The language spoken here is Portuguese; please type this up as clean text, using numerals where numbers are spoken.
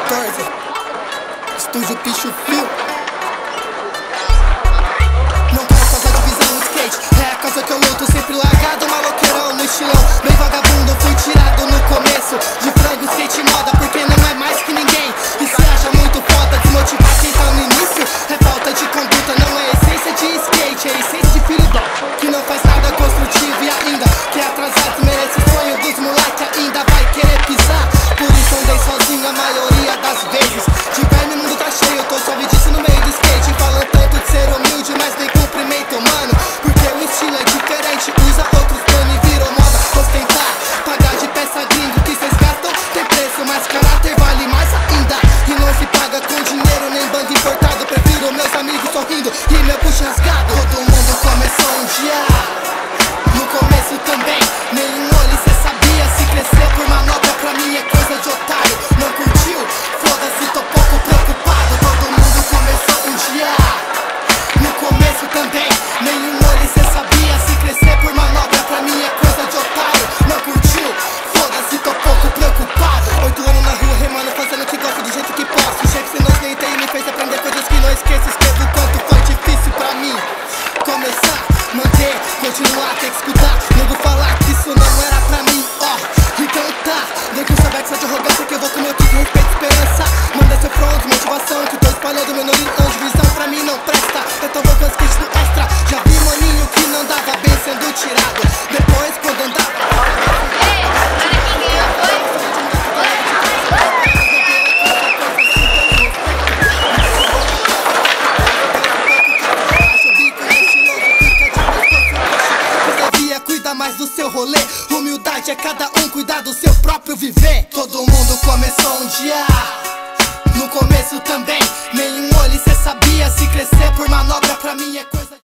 14, Estúdio Picho Fio. Não quero causar divisão no skate, é a causa que eu luto. Sempre largado, maloqueirão no estilão. Bem vagabundo, fui tirado no começo de frango, skate moda, porque não é mais que ninguém. E se acha muito foda, desmotivar quem tá no início. É falta de conduta, não é essência de skate, é essência de filho dó, que não faz nada construtivo e ainda que é atrasado, merece o sonho dos moleque, ainda vai querer pisar. Por isso andei sozinho a maioria das vezes. De verme o mundo tá cheio, eu tô suave disso no meio do skate. Falando tanto de ser humilde, mas nem cumprimento, mano, porque o estilo é diferente. Usa outros plano e virou moda ostentar, pagar de peça gringo que cês gastam tem preço, mas caráter vale mais ainda. E não se paga com dinheiro nem bando importado. Prefiro meus amigos sorrindo e meu puxo rasgado. Todo mundo começou um dia, no começo também. Nenhum olho cê sabia, se crescer por manobra pra mim é coisa de otário. Não curtiu? Foda-se, tô pouco preocupado. Todo mundo começou um dia, no começo também. Nenhum olho cê sabia, se crescer por manobra pra mim é coisa de otário. Não curtiu? Foda-se, tô pouco preocupado. 8 anos na rua remando, fazendo o que gosto do jeito que posso. Chefe sem nós nem tem, me fez aprender coisas que não esqueço. Escrevo o quanto foi difícil pra mim começar, manter, continuar, ter que escutar nego falar que isso não era pra mim, ó. Então tá, vem com essa vexa de arrogância que eu vou com meu kick, respeito e esperança. Manda seu front, motivação, que tô espalhando meu nome longe. Visão pra mim não presta, eu tô voltando skate no extra. Já vi maninho que não dava bem sendo tirado. Depois quando andava mais do seu rolê, humildade é cada um cuidar do seu próprio viver. Todo mundo começou um dia, no começo